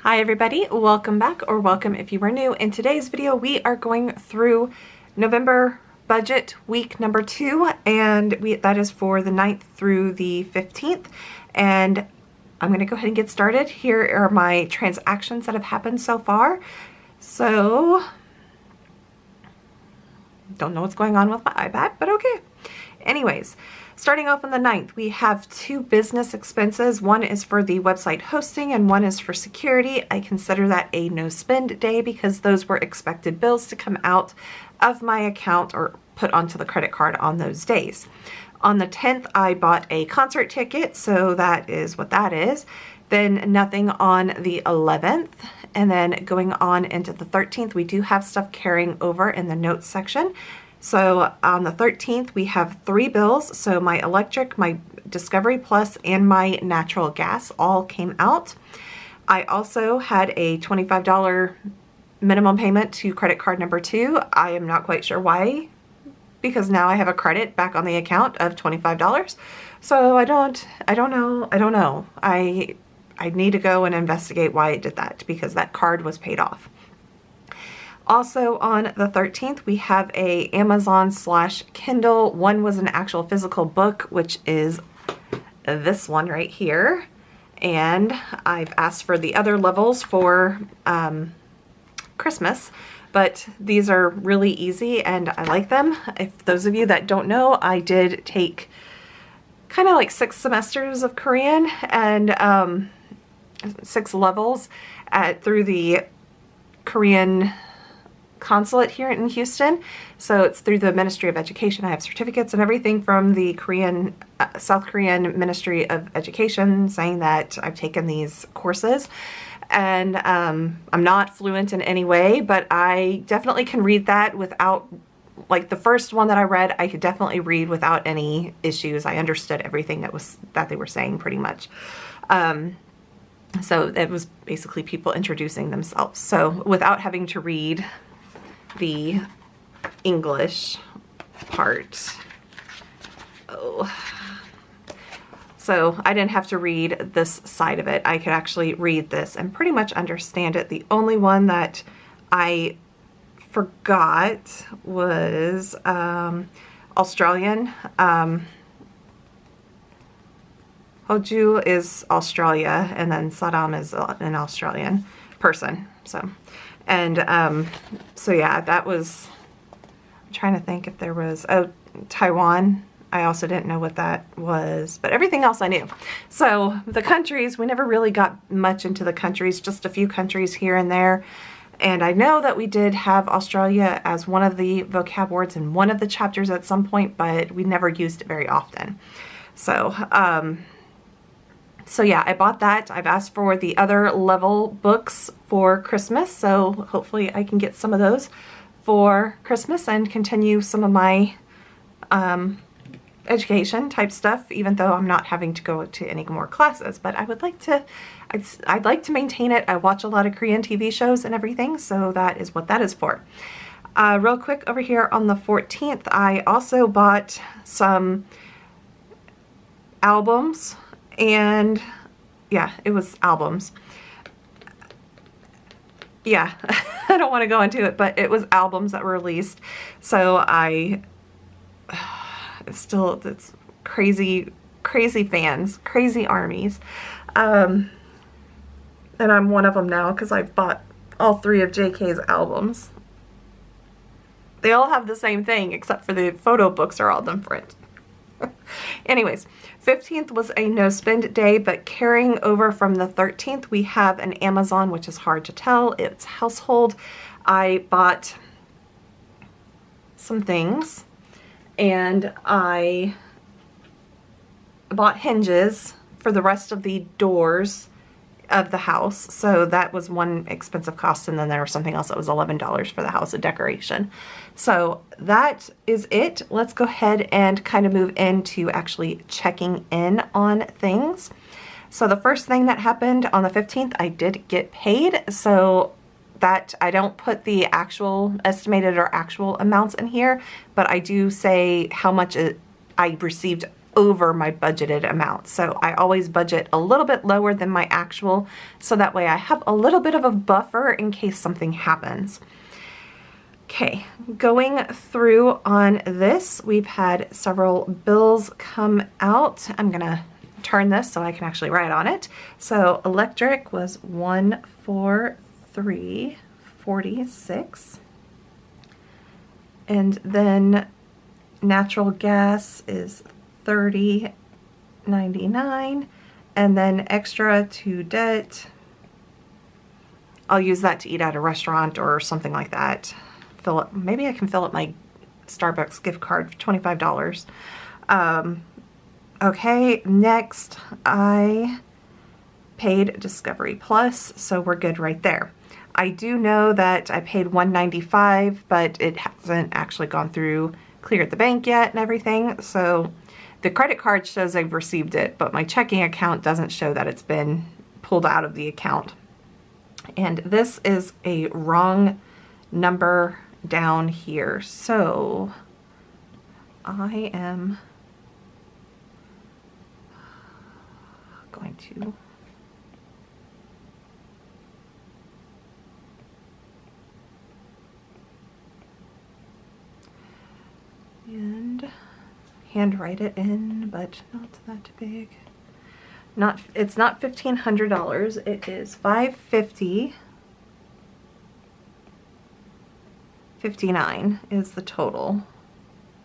Hi everybody, welcome back, or welcome if you are new. In today's video we are going through November budget week number 2, and that is for the 9th through the 15th, and I'm going to go ahead and get started. Here are my transactions that have happened so far. So don't know what's going on with my iPad, but okay. Anyways, starting off on the 9th, we have 2 business expenses. One is for the website hosting and one is for security. I consider that a no spend day because those were expected bills to come out of my account or put onto the credit card on those days. On the 10th, I bought a concert ticket, so that is what that is. Then nothing on the 11th. And then going on into the 13th, we do have stuff carrying over in the notes section. So on the 13th, we have 3 bills. So my electric, my Discovery Plus, and my natural gas all came out. I also had a $25 minimum payment to credit card number 2. I am not quite sure why, because now I have a credit back on the account of $25. So I don't know. I need to go and investigate why it did that, because that card was paid off. Also on the 13th, we have a Amazon/Kindle. One was an actual physical book, which is this one right here. And I've asked for the other levels for Christmas, but these are really easy and I like them. If those of you that don't know, I did take kind of like 6 semesters of Korean and 6 levels through the Korean consulate here in Houston. So it's through the Ministry of Education. I have certificates and everything from the South Korean Ministry of Education saying that I've taken these courses. And I'm not fluent in any way, but I definitely can read that without, like the first one that I read, I could definitely read without any issues. I understood everything that they were saying pretty much. So it was basically people introducing themselves. So without having to read the English part. So I didn't have to read this side of it. I could actually read this and pretty much understand it. The only one that I forgot was Australian. Hoju is Australia, and then Saddam is an Australian person. So, and so yeah, that was, I'm trying to think if there was, oh, Taiwan. I also didn't know what that was, but everything else I knew. So the countries, we never really got much into the countries, just a few countries here and there. And I know that we did have Australia as one of the vocab words in one of the chapters at some point, but we never used it very often. So, so yeah, I bought that. I've asked for the other level books for Christmas, so hopefully I can get some of those for Christmas and continue some of my education type stuff, even though I'm not having to go to any more classes. But I would like to, I'd like to maintain it. I watch a lot of Korean TV shows and everything, so that is what that is for. Real quick, over here on the 14th, I also bought some albums. And yeah, it was albums. Yeah, I don't want to go into it, but it was albums that were released. So it's crazy fans, crazy armies. And I'm one of them now because I've bought all 3 of JK's albums. They all have the same thing except for the photo books are all different. Anyways, 15th was a no spend day, but carrying over from the 13th, we have an Amazon, which is hard to tell. It's household. I bought some things, and I bought hinges for the rest of the doors of the house. So that was one expensive cost, and then there was something else that was $11 for the house of decoration. So that is it. Let's go ahead and kind of move into actually checking in on things. So the first thing that happened on the 15th, I did get paid. So that I don't put the actual estimated or actual amounts in here, but I do say how much I received over my budgeted amount. So I always budget a little bit lower than my actual, so that way I have a little bit of a buffer in case something happens. Okay, going through on this, we've had several bills come out. I'm gonna turn this so I can actually write on it. So electric was $143.46, and then natural gas is $30.99, and then extra to debt, I'll use that to eat at a restaurant or something like that. Maybe I can fill up my Starbucks gift card for $25. Okay, next I paid Discovery Plus, so we're good right there. I do know that I paid $195, but it hasn't actually gone through, cleared the bank yet and everything. So the credit card shows I've received it, but my checking account doesn't show that it's been pulled out of the account. And this is a wrong number down here. So I am going to and handwrite it in, but not that big. It's not $1,500, it is $550.59 is the total.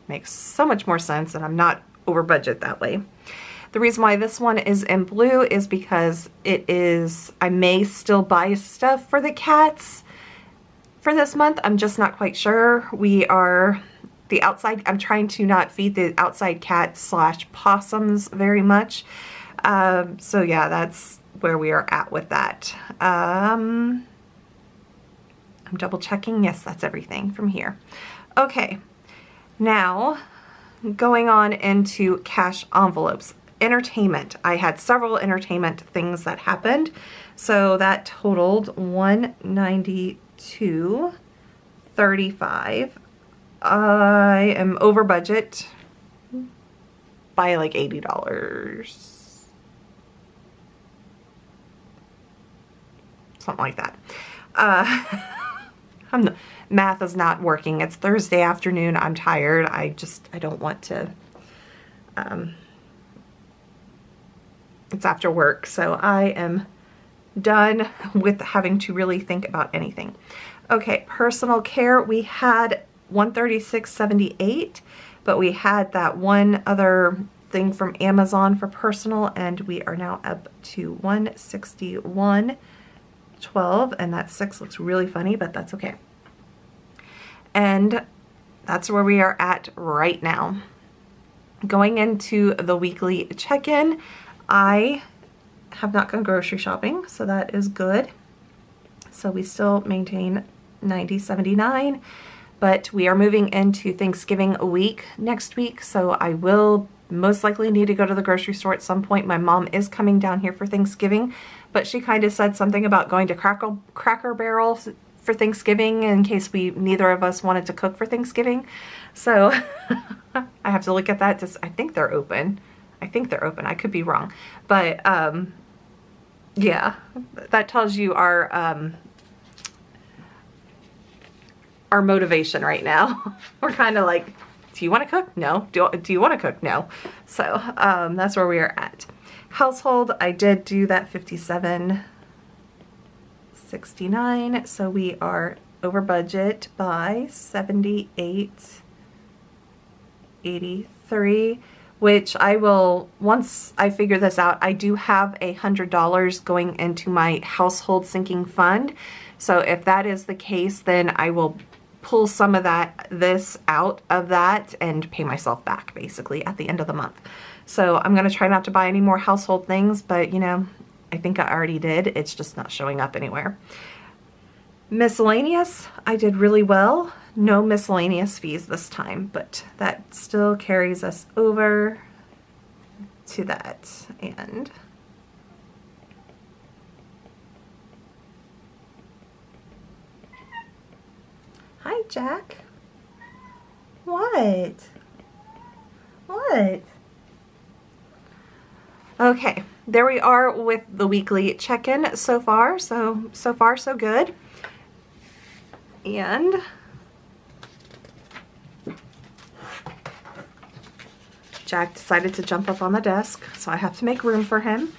Makes so much more sense, and I'm not over budget that way. The reason why this one is in blue is because I may still buy stuff for the cats for this month. I'm just not quite sure. I'm trying to not feed the outside cats / possums very much. So yeah, that's where we are at with that. I'm double checking. Yes, that's everything from here. Okay, now going on into cash envelopes. Entertainment. I had several entertainment things that happened. So that totaled $192.35. I am over budget by like $80. Something like that. Math is not working. It's Thursday afternoon. I'm tired. I don't want to, it's after work, so I am done with having to really think about anything. Okay, personal care, we had $136.78, but we had that one other thing from Amazon for personal, and we are now up to $161.12, and that 6 looks really funny, but that's okay. And that's where we are at right now. Going into the weekly check-in, I have not gone grocery shopping, so that is good. So we still maintain $90.79, but we are moving into Thanksgiving week next week, so I will most likely need to go to the grocery store at some point. My mom is coming down here for Thanksgiving, but she kind of said something about going to Cracker Barrel for Thanksgiving in case neither of us wanted to cook for Thanksgiving. So I have to look at that. I think they're open. I could be wrong, but yeah, that tells you our motivation right now. We're kind of like, do you want to cook? No. Do you want to cook? No. So that's where we are at. Household, I did do that $57.69, so we are over budget by $78.83, which I will, once I figure this out, I do have $100 going into my household sinking fund. So if that is the case, then I will pull some of this out of that and pay myself back basically at the end of the month. So I'm going to try not to buy any more household things, but you know, I think I already did. It's just not showing up anywhere. Miscellaneous, I did really well. No miscellaneous fees this time, but that still carries us over to that. And hi, Jack. What? What? Okay, there we are with the weekly check-in so far. So far so good. And Jack decided to jump up on the desk, so I have to make room for him.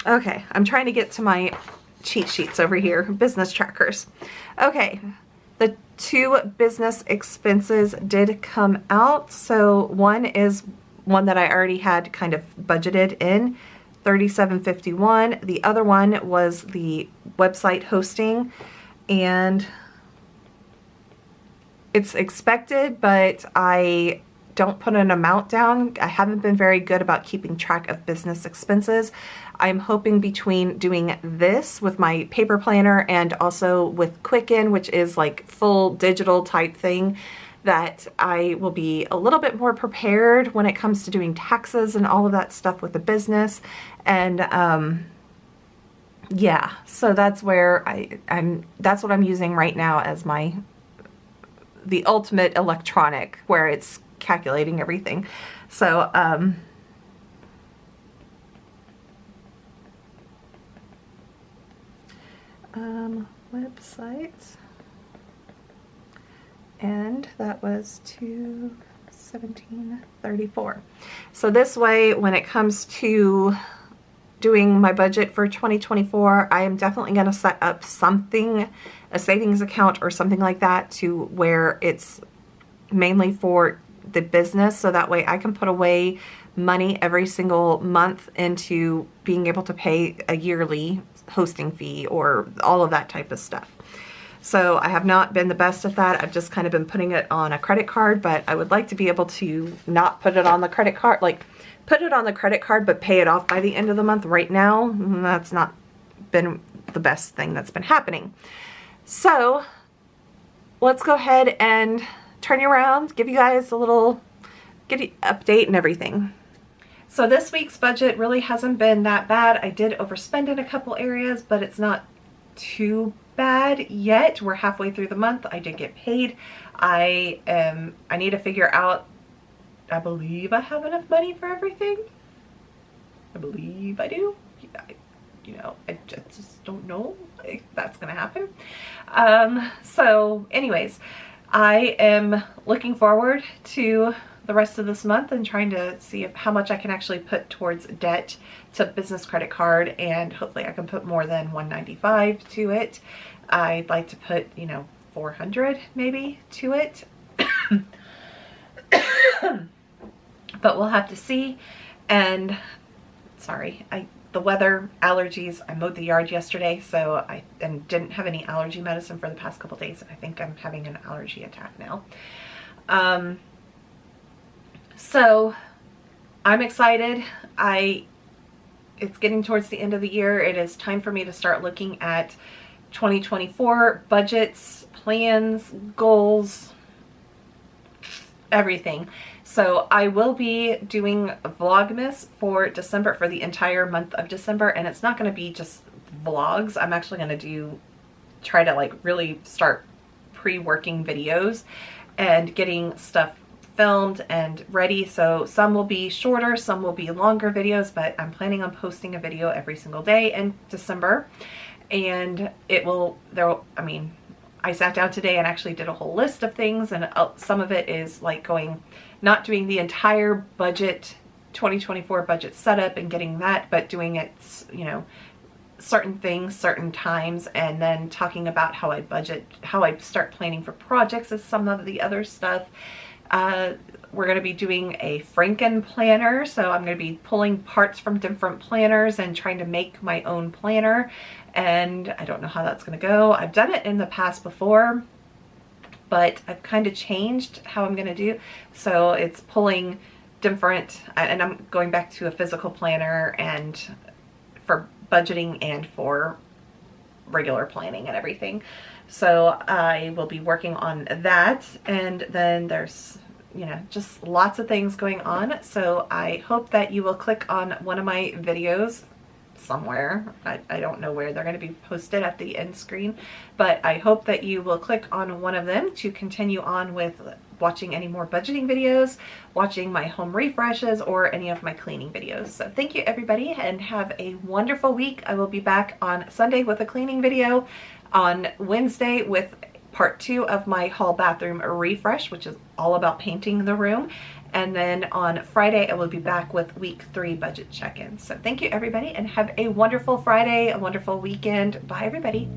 Okay, I'm trying to get to my cheat sheets over here, business trackers. Okay, the 2 business expenses did come out. So one is one that I already had kind of budgeted in, $37.51. The other one was the website hosting, and it's expected, but I don't put an amount down. I haven't been very good about keeping track of business expenses. I'm hoping between doing this with my paper planner and also with Checkin, which is like full digital type thing, that I will be a little bit more prepared when it comes to doing taxes and all of that stuff with the business. And yeah, so that's where that's what I'm using right now as the ultimate electronic, where it's calculating everything. So website, and that was $217.34. So this way, when it comes to doing my budget for 2024, I am definitely going to set up something, a savings account or something like that, to where it's mainly for the business, so that way I can put away money every single month into being able to pay a yearly hosting fee or all of that type of stuff. So I have not been the best at that. I've just kind of been putting it on a credit card, but I would like to be able to not put it on the credit card, like put it on the credit card but pay it off by the end of the month. Right now, that's not been the best thing that's been happening. So let's go ahead and turn you around, give you guys a little update and everything. So this week's budget really hasn't been that bad. I did overspend in a couple areas, but it's not too bad yet. We're halfway through the month. I did get paid. I need to figure out, I believe I have enough money for everything. I believe I do. I just don't know if that's gonna happen. So anyways, I am looking forward to the rest of this month and trying to see how much I can actually put towards debt to business credit card, and hopefully I can put more than $195 to it. I'd like to put, $400 maybe to it. But we'll have to see. And sorry, the weather, allergies, I mowed the yard yesterday, so and didn't have any allergy medicine for the past couple days. I think I'm having an allergy attack now. So I'm excited. It's getting towards the end of the year. It is time for me to start looking at 2024 budgets, plans, goals, everything. So I will be doing Vlogmas for December, for the entire month of December, and it's not going to be just vlogs. I'm actually going to try to like really start pre-working videos and getting stuff filmed and ready. So some will be shorter, some will be longer videos, but I'm planning on posting a video every single day in December. And I sat down today and actually did a whole list of things, and some of it is like not doing the entire budget, 2024 budget setup and getting that, but doing it, certain things, certain times, and then talking about how I budget, how I start planning for projects is some of the other stuff. We're going to be doing a Franken planner, so I'm going to be pulling parts from different planners and trying to make my own planner, and I don't know how that's going to go. I've done it in the past before, but I've kind of changed how I'm going to do. So it's pulling different, and I'm going back to a physical planner and for budgeting and for regular planning and everything. So I will be working on that, and then there's just lots of things going on. So I hope that you will click on one of my videos somewhere. I don't know where. They're going to be posted at the end screen, but I hope that you will click on one of them to continue on with watching any more budgeting videos, watching my home refreshes, or any of my cleaning videos. So thank you everybody, and have a wonderful week. I will be back on Sunday with a cleaning video, on Wednesday with part 2 of my hall bathroom refresh, which is all about painting the room. And then on Friday, I will be back with week 3 budget check-in. So thank you everybody, and have a wonderful Friday, a wonderful weekend. Bye everybody.